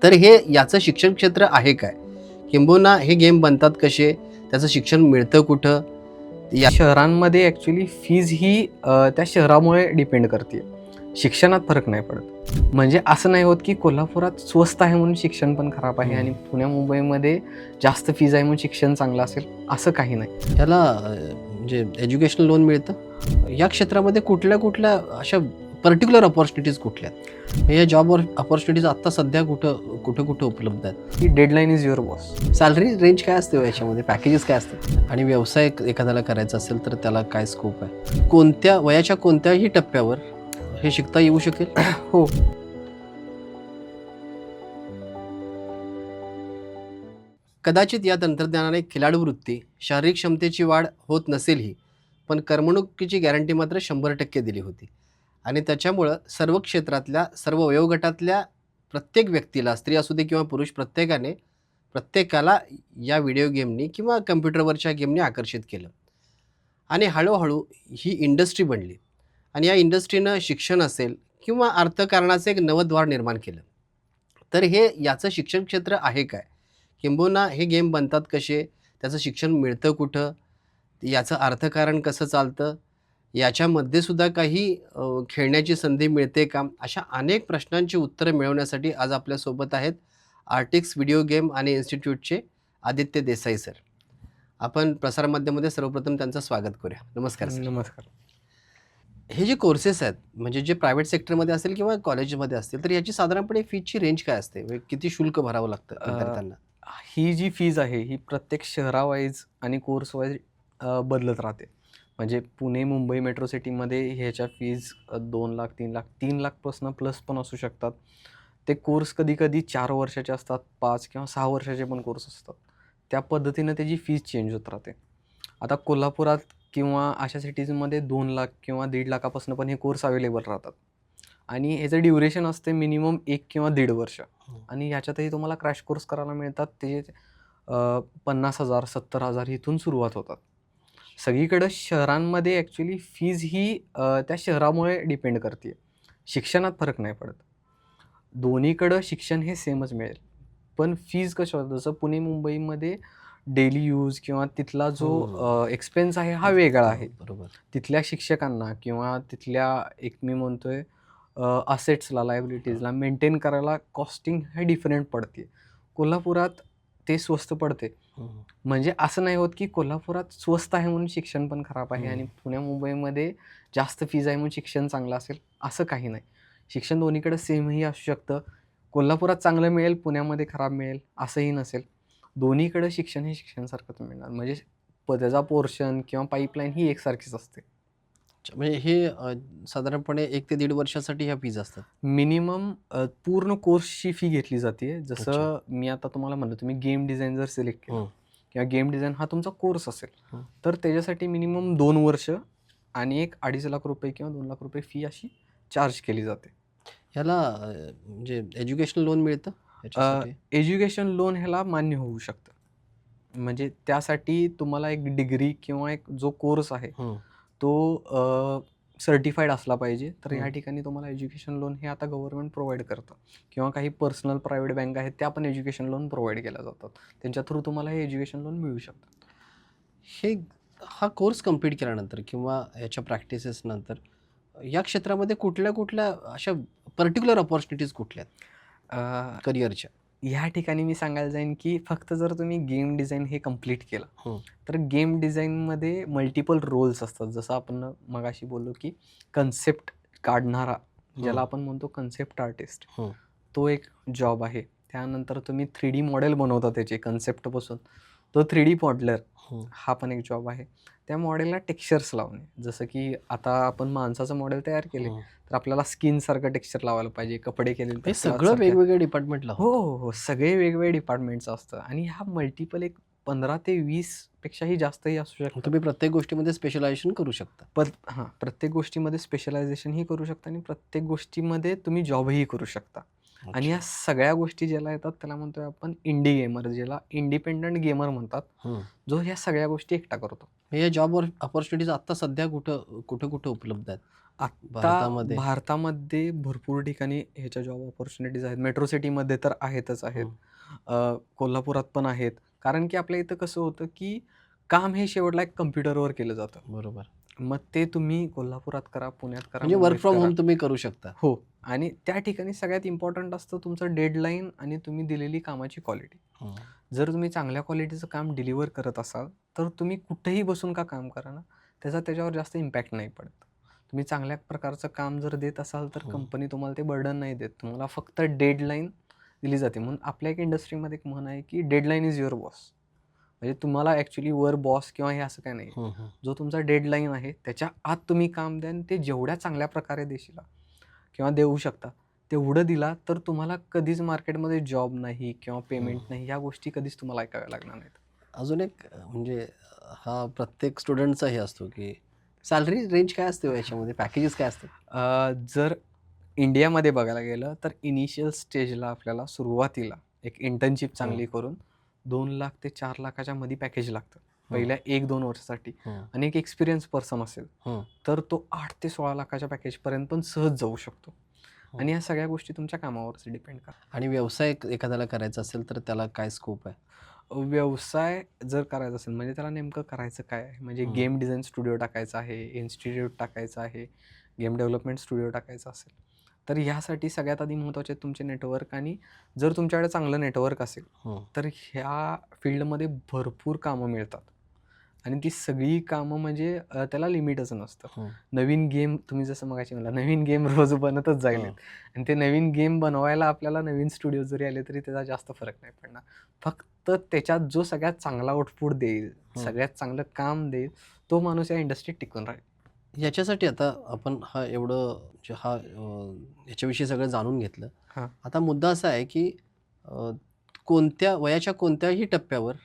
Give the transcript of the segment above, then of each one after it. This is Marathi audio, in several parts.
तर हे याचं शिक्षण क्षेत्र आहे काय? किंबहुना हे गेम बनतात कसे? त्याचं शिक्षण मिळतं कुठं? शहरांमध्ये ॲक्च्युली फीज ही त्या शहरामुळे डिपेंड करते. शिक्षणात फरक नाही पडत. म्हणजे असं नाही होत की कोल्हापुरात स्वस्त आहे म्हणून शिक्षण पण खराब आहे आणि पुण्या मुंबईमध्ये जास्त फीज आहे म्हणून शिक्षण चांगलं असेल, असं काही नाही. ह्याला म्हणजे एज्युकेशनल लोन मिळतं? या क्षेत्रामध्ये कुठल्या अशा पर्टिक्युलर अपॉर्च्युनिटीज कुठल्या आहेत? या जॉब अपॉर्च्युनिटीज आत्ता सध्या कुठं उपलब्ध आहेत? की deadline is your boss. Salary range काय असते हो याच्यामध्ये? पॅकेजेस काय असतात? आणि व्यवसाय एखाद्याला करायचा असेल तर त्याला काय स्कोप आहे? कोणत्या वयाच्या कोणत्याही टप्प्यावर हे शिकता येऊ शकेल? हो. कदाचित या तंत्रज्ञानाने खिलाडू वृत्ती, शारीरिक क्षमतेची वाढ होत नसेलही, पण करमणुकीची गॅरंटी मात्र 100% दिली होती. आणि त्याच्यामुळं सर्व क्षेत्रातल्या, सर्व वयोगटातल्या प्रत्येक व्यक्तीला, स्त्री असू दे किंवा पुरुष, प्रत्येकाला या व्हिडिओ गेमनी किंवा कम्प्युटरवरच्या गेमनी आकर्षित केलं. आणि हळूहळू ही इंडस्ट्री बनली. आणि या इंडस्ट्रीनं शिक्षण असेल किंवा अर्थकारणाचं एक नवं द्वार निर्माण केलं. तर हे याचं शिक्षण क्षेत्र आहे काय? किंबहुना हे गेम बनतात कसे? त्याचं शिक्षण मिळतं कुठं? याचं अर्थकारण कसं चालतं? याच्यामध्ये सुद्धा काही खेळण्याची संधी मिळते का? अशा अनेक प्रश्नांची उत्तरं मिळवण्यासाठी आज आपल्यासोबत आहेत आर्टिक्स व्हिडिओ गेम आणि इन्स्टिट्यूटचे आदित्य देसाई सर. आपण प्रसारमाध्यमामध्ये सर्वप्रथम त्यांचं स्वागत करूया. नमस्कार सर. नमस्कार. हे जे कोर्सेस आहेत, म्हणजे जे प्रायव्हेट सेक्टरमध्ये असेल किंवा कॉलेजमध्ये असतील, तर याची साधारणपणे फीची रेंज काय असते? म्हणजे किती शुल्क भरावं लागतं विद्यार्थ्यांना? ही जी फीज आहे ही प्रत्येक शहरावाईज आणि कोर्स वाईज बदलत राहते. म्हणजे पुणे, मुंबई मेट्रो सिटीमध्ये ह्याच्या फीज 2 लाख, 3 लाख, 3 लाखपासून प्लस पण असू शकतात. ते कोर्स कधी-कधी 4 वर्षाचे असतात, 5 किंवा 6 वर्षाचे पण कोर्स असतात. त्या पद्धतीनं त्याची फीज चेंज होत राहते. आता कोल्हापुरात किंवा अशा सिटीजमध्ये 2 लाख किंवा 1.5 लाखापासून पण हे कोर्स अवेलेबल राहतात. आणि ह्याचं ड्युरेशन असते मिनिमम 1 किंवा 1.5 वर्ष. आणि ह्याच्यातही तुम्हाला क्रॅश कोर्स करायला मिळतात. ते 50,000, 70,000 इथून सुरुवात होतात. सगळीकडं शहरांमध्ये ॲक्च्युली फीज ही त्या शहरामुळे डिपेंड करते. शिक्षणात फरक नाही पडत. दोन्हीकडं शिक्षण हे सेमच मिळेल. पण फीज कशावर, जसं पुणे मुंबईमध्ये डेली यूज किंवा तिथला जो एक्सपेन्स आहे हा वेगळा आहे. बरोबर. तिथल्या शिक्षकांना किंवा तिथल्या एक मी म्हणतोय असेट्सला, लायबिलिटीजला मेंटेन करायला कॉस्टिंग हे डिफरंट पडते. कोल्हापुरात ते स्वस्त पडते. म्हणजे असं नाही होत की कोल्हापुरात स्वस्त आहे म्हणून शिक्षण पण खराब आहे आणि पुण्या मुंबईमध्ये जास्त फीज आहे म्हणून शिक्षण चांगलं असेल, असं काही नाही. शिक्षण दोन्हीकडे सेमही असू शकतं. कोल्हापुरात चांगलं मिळेल, पुण्यामध्ये खराब मिळेल असंही नसेल. दोन्हीकडे शिक्षण हे शिक्षणासारखंच मिळणार. म्हणजे त्याचा पोर्शन किंवा पाईपलाईन ही एकसारखीच असते. म्हणजे हे साधारणपणे 1 ते 1.5 वर्षासाठी ह्या फीज असतात? मिनिमम पूर्ण कोर्सची फी घेतली जाते. जसं मी आता तुम्हाला म्हणलं, तुम्ही गेम डिझाईन जर सिलेक्ट केलं किंवा गेम डिझाईन हा तुमचा कोर्स असेल, तर त्याच्यासाठी मिनिमम 2 वर्ष आणि एक 2.5 लाख रुपये किंवा 2 लाख रुपये फी अशी चार्ज केली जाते. ह्याला म्हणजे एज्युकेशनल लोन मिळतं ह्याच्यासाठी? एज्युकेशन लोन ह्याला मान्य होऊ शकतं. म्हणजे त्यासाठी तुम्हाला एक डिग्री किंवा एक जो कोर्स आहे तो सर्टिफाईड असला पाहिजे. तर या ठिकाणी तुम्हाला एज्युकेशन लोन हे आता गव्हर्नमेंट प्रोव्हाइड करतं किंवा काही पर्सनल प्रायव्हेट बँक आहेत त्या पण एज्युकेशन लोन प्रोव्हाइड केल्या जातात. त्यांच्या थ्रू तुम्हाला हे एज्युकेशन लोन मिळू शकतं. हा कोर्स कंप्लीट केल्यानंतर किंवा याच्या प्रॅक्टिसेस नंतर या क्षेत्रामध्ये कुठल्या अशा पर्टिक्युलर अपॉर्च्युनिटीज कुठल्या आहेत करिअरच्या? ह्या ठिकाणी मी सांगायला जाईन की फक्त जर तुम्ही गेम डिझाईन हे कंप्लीट केलं तर गेम डिझाईनमध्ये मल्टिपल रोल्स असतात. जसं आपण मगाशी बोललो की कन्सेप्ट काढणारा, ज्याला आपण म्हणतो कन्सेप्ट आर्टिस्ट, तो एक जॉब आहे. त्यानंतर तुम्ही 3D मॉडेल बनवता त्याचे कन्सेप्टपासून, तो 3D मॉडेलर हा पण एक जॉब आहे. त्या मॉडेलला टेक्स्चर्स लावणे, जसं की आता आपण माणसाचं मॉडेल तयार केले तर आपल्याला स्किनसारखं टेक्स्चर लावायला पाहिजे, कपडे केलेले हे सगळं वेगवेगळ्या डिपार्टमेंटला हो, हो, हो. सगळे वेगवेगळे डिपार्टमेंट्स असतं आणि हा मल्टिपल एक 15 ते 20 पेक्षाही जास्तही असू शकतं. तुम्ही प्रत्येक गोष्टीमध्ये स्पेशलायझेशन करू शकता. प्रत्येक गोष्टीमध्ये स्पेशलायझेशनही करू शकता आणि प्रत्येक गोष्टीमध्ये तुम्ही जॉबही करू शकता. आणि या सगळ्या गोष्टी ज्याला येतात त्याला म्हणतोय आपण इंडी गेमर, ज्याला इंडिपेंडंट गेमर म्हणतात, जो ह्या सगळ्या गोष्टी एकटा करतो. या जॉब अपॉर्च्युनिटीज आता सध्या कुठं उपलब्ध आहेत? आत्ता भारतामध्ये? भारतामध्ये भरपूर ठिकाणी ह्याच्या जॉब ऑपॉर्च्युनिटीज आहेत. मेट्रो सिटीमध्ये तर आहेतच आहेत. कोल्हापुरात पण आहेत. कारण की आपल्या इथं कसं होतं, की काम हे शेवटला एक कम्प्युटरवर केलं जातं. बरोबर. मग ते तुम्ही कोल्हापुरात करा, पुण्यात करा, म्हणजे वर्क मुंबईत फ्रॉम करा. होम तुम्ही करू शकता. हो. आणि त्या ठिकाणी सगळ्यात इम्पॉर्टंट असतं तुमचं डेडलाईन आणि तुम्ही दिलेली कामाची क्वालिटी. हं. जर तुम्ही चांगल्या क्वालिटीचं काम डिलिव्हर करत असाल, तर तुम्ही कुठेही बसून का काम करा ना, त्याच्यावर जास्त इम्पॅक्ट नाही पडत. तुम्ही चांगल्या प्रकारचं काम जर देत असाल, तर हं. कंपनी तुम्हाला ते बर्डन नाही देत. तुम्हाला फक्त डेडलाईन दिली जाते. म्हणून आपल्या एक इंडस्ट्रीमध्ये एक म्हण आहे, की डेडलाईन इज युअर बॉस. म्हणजे तुम्हाला ॲक्चुअली वर बॉस किंवा हे असं काही नाही. हं, हं. जो तुमचा डेडलाईन आहे, त्याच्या आत तुम्ही काम द्या आणि ते जेवढ्या चांगल्या प्रकारे देशील किंवा देऊ शकता, तेवढं दिला तर तुम्हाला कधीच मार्केटमध्ये जॉब नाही किंवा पेमेंट नाही, ह्या गोष्टी कधीच तुम्हाला ऐकाव्या लागणार नाहीत. अजून एक म्हणजे हा प्रत्येक स्टुडंटचा हे असतो, की सॅलरी रेंज काय असते हो याच्यामध्ये? पॅकेजेस काय असतात? जर इंडियामध्ये बघायला गेलं तर इनिशियल स्टेजला आपल्याला सुरुवातीला एक इंटर्नशिप चांगली करून 2 लाख ते 4 लाखाच्या मध्ये पॅकेज लागतं पहिल्या 1-2 वर्षासाठी. आणि एक एक्सपिरियन्स पर्सन असेल तर तो 8 ते 16 लाखाच्या पॅकेजपर्यंत पण सहज जाऊ शकतो. आणि या सगळ्या गोष्टी तुमच्या कामावरच डिपेंड करतात. आणि व्यवसाय एखाद्याला करायचा असेल तर त्याला काय स्कोप आहे? व्यवसाय जर करायचा असेल म्हणजे त्याला नेमकं करायचं काय आहे? म्हणजे गेम डिझाईन स्टुडिओ टाकायचा आहे, इन्स्टिट्यूट टाकायचं आहे, गेम डेव्हलपमेंट स्टुडिओ टाकायचा असेल, तर ह्यासाठी सगळ्यात आधी महत्त्वाचे तुमचे नेटवर्क. आणि जर तुमच्याकडे चांगलं नेटवर्क असेल तर ह्या फील्डमध्ये भरपूर कामं मिळतात. आणि ती सगळी कामं म्हणजे त्याला लिमिटच नसतं. नवीन गेम तुम्ही जसं मगाशी म्हणला, नवीन गेम रोज बनतच जाईल. आणि ते नवीन गेम बनवायला आपल्याला नवीन स्टुडिओ जरी आले तरी त्याचा जास्त फरक नाही पडणार. फक्त त्याच्यात जो सगळ्यात चांगला आउटपुट देईल, सगळ्यात चांगलं काम देईल, तो माणूस या इंडस्ट्रीत टिकून राहील. याच्यासाठी आता आपण याच्याविषयी सगळं जाणून घेतलं. हां. आता मुद्दा असा आहे, की अ, वयाच्या कोणत्याही टप्प्यावर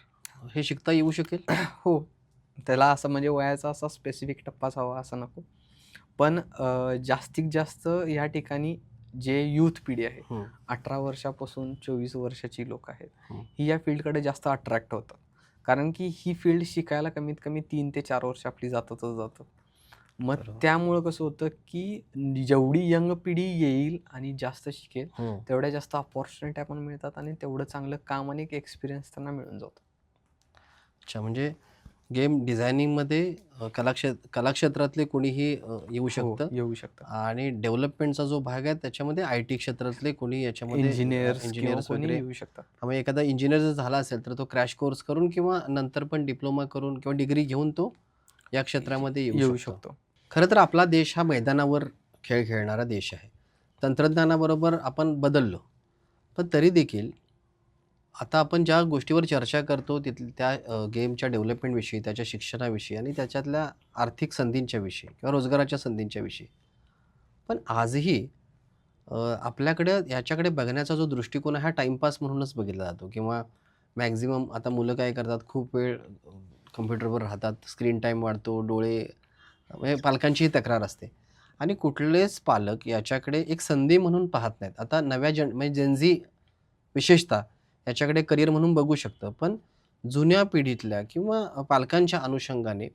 हे शिकता येऊ शकेल? हो. त्याला असं म्हणजे वयाचा असा स्पेसिफिक टप्पाच हवा असं नको. पण जास्तीत जास्त या ठिकाणी जे यूथ पिढी आहे, 18 वर्षापासून 24 वर्षाची लोक आहेत, ही या फील्डकडे जास्त अट्रॅक्ट होतात. कारण की ही फील्ड शिकायला कमीत कमी 3 ते 4 वर्ष आपली जातातच जातात. मग बरोबर. त्यामुळं कसं होतं, की जेवढी यंग पिढी येईल आणि जास्त शिकेल, तेवढ्या जास्त अपॉर्च्युनिटी पण मिळतात आणि तेवढं चांगलं काम आणि एक एक्सपिरियन्स त्यांना मिळून जातो. अच्छा, म्हणजे गेम डिझायनिंगमध्ये कलाक्षेत्रातले कोणीही येऊ शकतं. येऊ शकतं. आणि डेव्हलपमेंटचा जो भाग आहे त्याच्यामध्ये आय-टी क्षेत्रातले कोणी याच्यामध्ये इंजिनियर्स इंजिनियर्स कोणी वगैरे. येऊ शकतात. त्यामुळे एखादा इंजिनियर जर झाला असेल तर तो क्रॅश कोर्स करून किंवा नंतर पण डिप्लोमा करून किंवा डिग्री घेऊन तो या क्षेत्रामध्ये येऊ शकतो. खरं तर आपला देश हा मैदानावर खेळ खेळणारा देश आहे. तंत्रज्ञानाबरोबर आपण बदललो. पण तरी देखील आता आपण ज्या गोष्टीवर चर्चा करतो त्या गेमच्या डेव्हलपमेंटविषयी, त्याच्या शिक्षणाविषयी आणि त्याच्यातल्या आर्थिक संधींच्या विषयी किंवा रोजगाराच्या संधींच्या विषयी. पण आजही आपल्याकडे याच्याकडे बघण्याचा जो दृष्टिकोन आहे हा टाईमपास म्हणूनच बघितला जातो किंवा मॅक्झिमम आता मुलं काय करतात, खूप वेळ कम्प्युटरवर राहतात, स्क्रीन टाईम वाढतो, डोळे म्हणजे पालकांचीही तक्रार असते. आणि कुठलेच पालक याच्याकडे एक संधी म्हणून पाहत नाहीत. आता नव्या म्हणजे जेनझी विशेषतः याच्याकडे करिअर म्हणून बघू शकतं. पण जुन्या पिढीतल्या किंवा पालकांच्या अनुषंगाने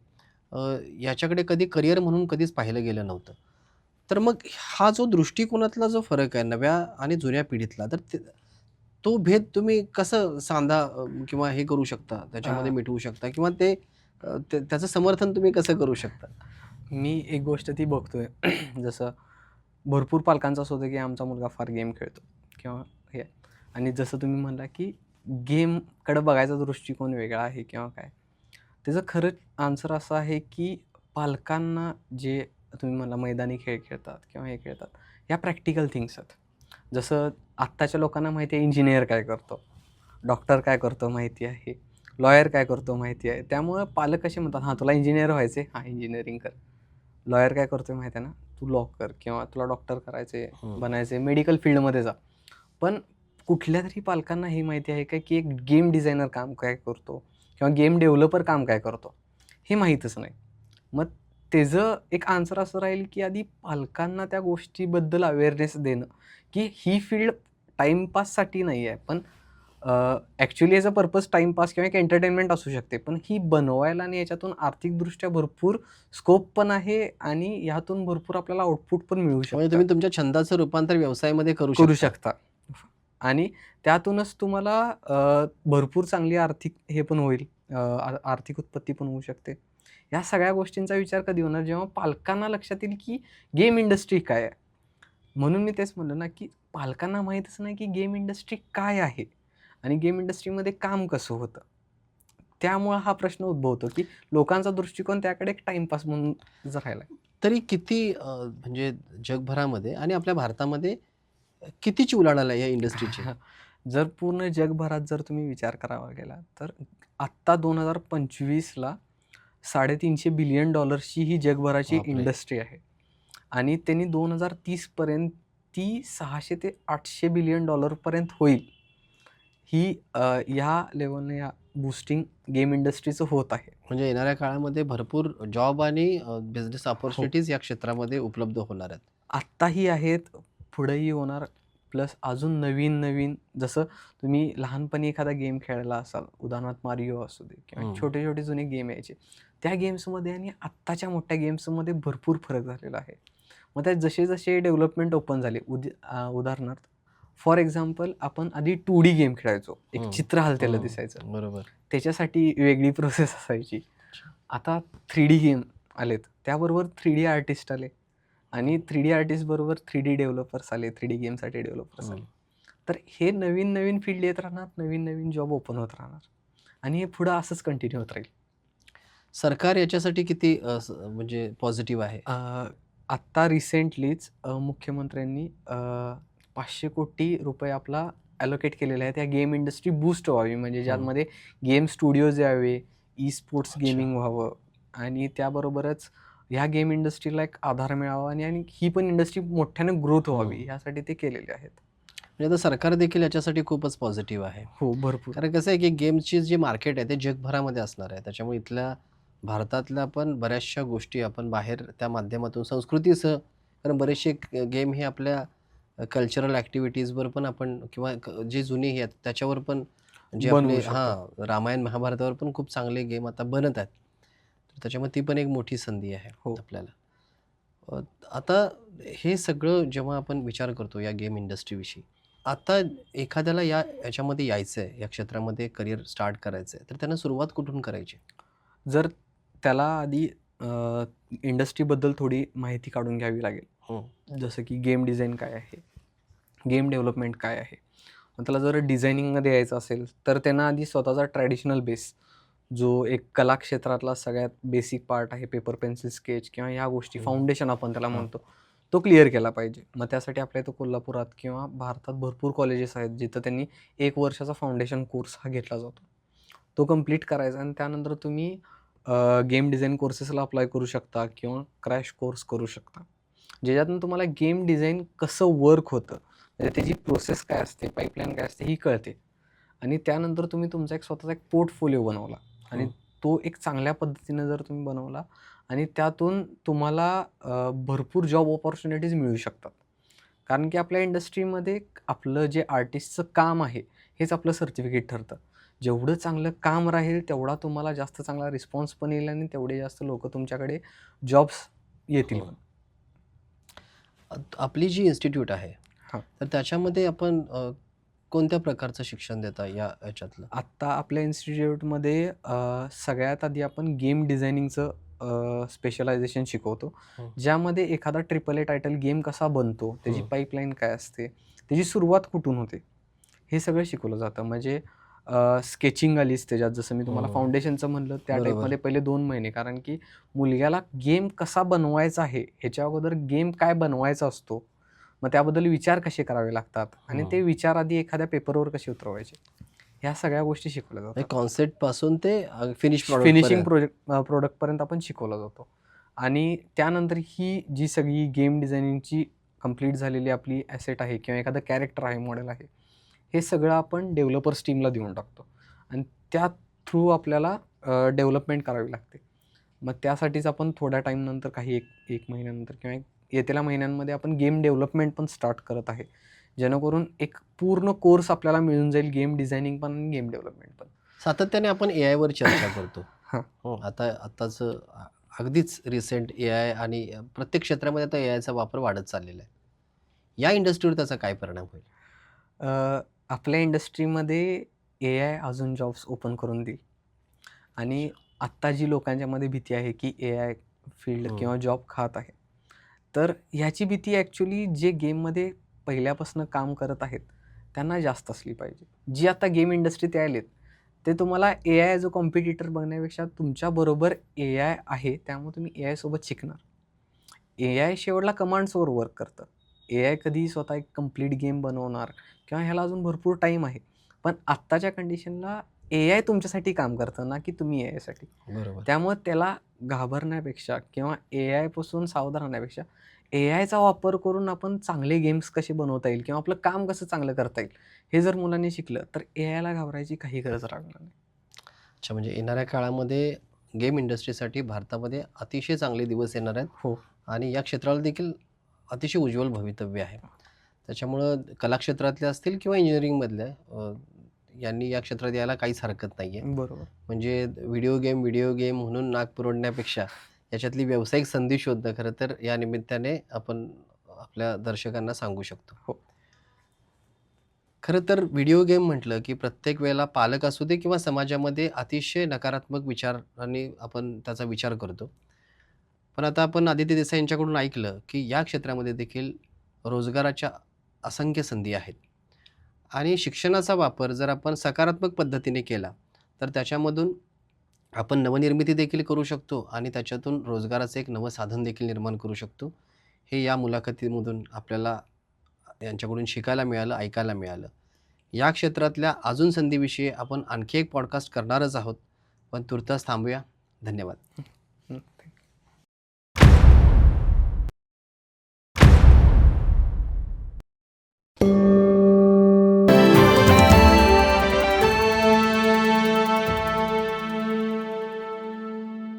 याच्याकडे कधी करिअर म्हणून कधीच पाहिलं गेलं नव्हतं. तर मग हा जो दृष्टिकोनातला जो फरक आहे नव्या आणि जुन्या पिढीतला, तर तो भेद तुम्ही कसं किंवा हे करू शकता, त्याच्यामध्ये मिटवू शकता किंवा त्याचं समर्थन तुम्ही कसं करू शकता? मी एक गोष्ट ती बघतोय जसं भरपूर पालकांचं असं होतं की आमचा मुलगा फार गेम खेळतो किंवा हे. आणि जसं तुम्ही म्हणला की गेमकडे बघायचा दृष्टिकोन वेगळा आहे किंवा काय, त्याचं खरं आन्सर असं आहे की पालकांना जे तुम्ही म्हणला मैदानी खेळ खेळतात किंवा हे खेळतात, ह्या प्रॅक्टिकल थिंग्स आहेत. जसं आत्ताच्या लोकांना माहिती आहे इंजिनियर काय करतो, डॉक्टर काय करतो माहिती आहे, लॉयर काय करतो माहिती आहे. त्यामुळं पालक कसे म्हणतात, हां तुला इंजिनियर व्हायचं आहे, हां इंजिनिअरिंग कर. लॉयर काय करतोय माहिती आहे ना, तू लॉ कर किंवा तुला डॉक्टर करायचे बनायचे मेडिकल फील्डमध्ये जा. पण कुठल्या तरी पालकांना हे माहिती आहे का की एक गेम डिझायनर काम काय करतो किंवा गेम डेव्हलपर काम काय करतो हे माहीतच नाही. मग त्याचं एक आन्सर असं राहील की आधी पालकांना त्या गोष्टीबद्दल अवेअरनेस देणं, की ही फील्ड टाईमपाससाठी नाही आहे, पण ॲक्च्युली याचा पर्पज टाईमपास किंवा एक एंटरटेनमेंट असू शकते, पण ही बनवायला आणि याच्यातून आर्थिकदृष्ट्या भरपूर स्कोप पण आहे आणि ह्यातून भरपूर आपल्याला आउटपुट पण मिळू म्हणजे शकतं. तुम्ही तुमच्या छंदाचं रूपांतर व्यवसायामध्ये करू करू शकता. शकता. आणि त्यातूनच तुम्हाला भरपूर चांगली आर्थिक हे पण होईल, आर्थिक उत्पत्ती पण होऊ शकते. या सगळ्या गोष्टींचा विचार कधी होणार, जेव्हा पालकांना लक्षात येईल की गेम इंडस्ट्री काय आहे. म्हणून मी तेच म्हणलं ना, की पालकांना माहीतच नाही की गेम इंडस्ट्री काय आहे आणि गेम इंडस्ट्रीमध्ये काम कसं होतं. त्यामुळं हा प्रश्न उद्भवतो, की लोकांचा दृष्टिकोन त्याकडे एक टाईमपास म्हणून राहिला. तरी किती म्हणजे जगभरामध्ये आणि आपल्या भारतामध्ये कितीची उलाढाल आहे या इंडस्ट्रीची? जर पूर्ण जगभरात जर तुम्ही विचार करावा गेला, तर आत्ता 2025ला $350 बिलियन ही जगभराची बापरे! इंडस्ट्री आहे आणि त्यांनी 2030 पर्यंत ती 600 ते 800 बिलियन डॉलरपर्यंत होईल. ही ह्या लेव्हलने या बूस्टिंग गेम इंडस्ट्रीचं होत आहे. म्हणजे येणाऱ्या काळामध्ये भरपूर जॉब आणि बिझनेस हो. अपॉर्च्युनिटीज या क्षेत्रामध्ये उपलब्ध होणार आहेत. आत्ताही आहेत, पुढेही होणार. प्लस अजून नवीन-नवीन, जसं तुम्ही लहानपणी एखादा गेम खेळला असाल, उदाहरणार्थ मारिओ असू दे किंवा हं. छोटे-छोटे जुने गेम यायचे. त्या गेम्समध्ये आणि आत्ताच्या मोठ्या गेम्समध्ये भरपूर फरक झालेला आहे. मग त्यात जसे-जसे डेव्हलपमेंट ओपन झाले, उदाहरणार्थ फॉर एक्झाम्पल आपण आधी 2D गेम खेळायचो. एक हं. चित्र हलतेलं हं. दिसायचं. बरोबर. त्याच्यासाठी वेगळी प्रोसेस असायची. आता 3D गेम आलेत. त्याबरोबर 3D आर्टिस्ट आले. आणि 3D आर्टिस्ट बरोबर 3D डेव्हलपर्स आले, 3D गेमसाठी डेव्हलपर्स आले. हं. तर हे नवीन-नवीन फील्ड येत राहणार, नवीन-नवीन जॉब ओपन होत राहणार आणि हे पुढं असंच कंटिन्यू होत राहील. सरकार याच्यासाठी किती म्हणजे पॉझिटिव्ह आहे? आत्ता रिसेंटलीच मुख्यमंत्र्यांनी ₹500 कोटी आपला ॲलोकेट केलेले आहेत. या गेम इंडस्ट्री बूस्ट व्हावी, म्हणजे ज्यामध्ये गेम स्टुडिओज यावे, ई स्पोर्ट्स अच्छा. गेमिंग व्हावं आणि त्याबरोबरच ह्या गेम इंडस्ट्रीला एक आधार मिळावा आणि आणि ही पण इंडस्ट्री मोठ्याने ग्रोथ व्हावी, यासाठी ते केलेले आहेत. म्हणजे आता सरकार देखील याच्यासाठी खूपच पॉझिटिव्ह आहे. हो, भरपूर. कारण कसं आहे की गेमची जे मार्केट आहे ते जगभरामध्ये असणार आहे. त्याच्यामुळे इथल्या भारतातल्या पण बऱ्याचशा गोष्टी आपण बाहेर त्या माध्यमातून संस्कृतीसह, कारण बरेचसे गेम हे आपल्या कल्चरल ॲक्टिव्हिटीजवर पण आपण किंवा जे जुने हे आहेत त्याच्यावर पण जे बनवू आपले शकतो. रामायण महाभारतावर पण खूप चांगले गेम आता बनत आहेत. तर त्याच्यामुळे ती पण एक मोठी संधी आहे हो. आपल्याला. अ, आता हे सगळं जेव्हा आपण विचार करतो या गेम इंडस्ट्रीविषयी, आता एखाद्याला याच्यामध्ये यायचं आहे, या क्षेत्रामध्ये करिअर स्टार्ट करायचं आहे, तर त्यांना सुरुवात कुठून करायची? जर त्याला आधी इंडस्ट्रीबद्दल थोडी माहिती काढून घ्यावी लागेल. हं. जसं की गेम डिझाईन काय आहे? गेम डेव्हलपमेंट काय आहे? मग त्याला जर डिझायनिंगमध्ये यायचं असेल, तर त्यांना आधी स्वतःचा ट्रॅडिशनल बेस, जो एक कला क्षेत्रातला सगळ्यात बेसिक पार्ट आहे, पेपर, पेन्सिल, स्केच किंवा ह्या गोष्टी, फाउंडेशन आपण त्याला हां. म्हणतो, तो क्लिअर केला पाहिजे. मग त्यासाठी आपल्या इथं कोल्हापुरात किंवा भारतात भरपूर कॉलेजेस आहेत, जिथं त्यांनी 1 वर्षाचा फाउंडेशन कोर्स हा घेतला जातो. तो कंप्लीट करायचा आणि त्यानंतर तुम्ही गेम डिझाईन कोर्सेसला अप्लाय करू शकता किंवा क्रॅश कोर्स करू शकता. ज्याच्यातून तुम्हाला गेम डिझाईन कसं वर्क होतं, म्हणजे त्याची प्रोसेस काय असते, पाईपलाईन काय असते ही कळते. आणि त्यानंतर तुम्ही तुमचा एक स्वतःचा एक पोर्टफोलिओ बनवला आणि हं. तो एक चांगल्या पद्धतीनं जर तुम्ही बनवला आणि त्यातून तुम्हाला भरपूर जॉब अपॉर्च्युनिटीज मिळू शकतात. कारण की आपल्या इंडस्ट्रीमध्ये आपलं जे आर्टिस्टचं काम आहे, हेच आपलं सर्टिफिकेट ठरतं. जेवढं चांगलं काम राहील, तेवढा तुम्हाला जास्त चांगला रिस्पॉन्स पण येईल आणि तेवढे जास्त लोकं तुमच्याकडे जॉब्स येतील हं. पण. आपली जी इन्स्टिट्यूट आहे, हां. तर त्याच्यामध्ये आपण कोणत्या प्रकारचं शिक्षण देता याच्यातलं? आत्ता आपल्या इन्स्टिट्यूटमध्ये सगळ्यात आधी आपण गेम डिझायनिंगचं स्पेशलायझेशन शिकवतो. हं. ज्यामध्ये एखादा ट्रिपल ए टायटल गेम कसा बनतो, त्याची हं. पाईपलाईन काय असते, त्याची सुरुवात कुठून होते, हे सगळं शिकवलं जातं. म्हणजे स्केचिंग आलीच त्याच्यात, जसं मी तुम्हाला हं. फाउंडेशनचं म्हणलं त्या बरोबर. टाईपमध्ये पहिले 2 महिने. कारण की मुलग्याला गेम कसा बनवायचा आहे, ह्याच्या अगोदर गेम काय बनवायचा असतो, मग त्याबद्दल विचार कसे करावे लागतात आणि ते विचार आधी एखाद्या पेपरवर कसे उतरवायचे, ह्या सगळ्या गोष्टी शिकवल्या म्हणजे जातात. कॉन्सेप्टपासून ते फिनिश फिनिशिंग प्रॉडक्टपर्यंत. प्रोडक्टपर्यंत आपण शिकवला जातो. आणि त्यानंतर ही जी सगळी गेम डिझायनिंगची कंप्लीट झालेली आपली ॲसेट आहे किंवा एखादं कॅरेक्टर आहे, मॉडेल आहे, हे सगळं आपण डेव्हलपर्स टीमला देऊन टाकतो आणि त्या थ्रू आपल्याला डेव्हलपमेंट करावी लागते. मग त्यासाठीच आपण थोड्या टाईमनंतर, काही एक महिन्यानंतर किंवा येत्या महिन्यांमध्ये आपण गेम डेव्हलपमेंट पण स्टार्ट करत आहे. जेणेकरून एक पूर्ण कोर्स आपल्याला मिळून जाईल, गेम डिझायनिंग पण आणि गेम डेव्हलपमेंट पण. सातत्याने आपण ए आयवर चर्चा करतो. हां. आताच अगदीच रिसेंट ए आय आणि प्रत्येक क्षेत्रामध्ये आता ए आयचा वापर वाढत चाललेला आहे. या इंडस्ट्रीवर त्याचा काय परिणाम होईल? आपल्या इंडस्ट्रीमध्ये ए आय अजून जॉब्स ओपन करून देईल आणि आत्ता जी लोकांच्यामध्ये भीती आहे की ए आय फील्ड हं. किंवा जॉब खात आहे, तर ह्याची भीती ॲक्च्युली जे गेममध्ये पहिल्यापासून काम करत आहेत त्यांना जास्त असली पाहिजे. जी आता गेम इंडस्ट्रीत आलेत ते तुम्हाला ए आय ॲज अ कॉम्पिटिटर बघण्यापेक्षा तुमच्याबरोबर ए आय आहे, त्यामुळे तुम्ही ए आयसोबत शिकणार. ए आय शेवटला कमांड्सवर वर्क करतं. ए आय कधीही स्वतः एक कंप्लीट गेम बनवणार किंवा ह्याला अजून भरपूर टाईम आहे. पण आत्ताच्या कंडिशनला ए आय तुमच्यासाठी काम करतं ना की तुम्ही ए आयसाठी. बरोबर. त्यामुळे त्याला घाबरण्यापेक्षा किंवा ए आयपासून सावध राहण्यापेक्षा ए आयचा वापर करून आपण चांगले गेम्स कसे बनवता येईल किंवा आपलं काम कसं चांगलं करता येईल, हे जर मुलांनी शिकलं तर ए आयला घाबरायची काही गरज राहणार नाही. अच्छा, म्हणजे येणाऱ्या काळामध्ये गेम इंडस्ट्रीसाठी भारतामध्ये अतिशय चांगले दिवस येणार आहेत हो. आणि या क्षेत्राला देखील अतिशय उज्ज्वल भवितव्य आहे. त्याच्यामुळं कला क्षेत्रातले असतील किंवा इंजिनिअरिंगमधल्या यांनी या क्षेत्रात यायला काहीच हरकत नाही आहे. बरोबर. म्हणजे व्हिडिओ गेम म्हणून नाक पुरवण्यापेक्षा याच्यातली व्यावसायिक संधी शोधणं खरं तर या निमित्ताने आपण आपल्या दर्शकांना सांगू शकतो. हो. खरं तर व्हिडिओ गेम म्हटलं की प्रत्येक वेळेला पालक असू दे किंवा समाजामध्ये अतिशय नकारात्मक विचारांनी आपण त्याचा विचार करतो. पण आता आपण आदित्य देसाई यांच्याकडून ऐकलं की या क्षेत्रामध्ये देखील रोजगाराच्या असंख्य संधी आहेत आणि शिक्षणाचा वापर जर आपण सकारात्मक पद्धतीने केला तर त्याच्यामधून आपण नवनिर्मिती देखील करू शकतो आणि त्याच्यातून रोजगाराचं एक नवं साधन देखील निर्माण करू शकतो. हे या मुलाखतीमधून आपल्याला यांच्याकडून शिकायला मिळालं, ऐकायला मिळालं. या क्षेत्रातल्या अजून संधीविषयी आपण आणखी एक पॉडकास्ट करणारच आहोत. पण तुर्तास थांबूया. धन्यवाद.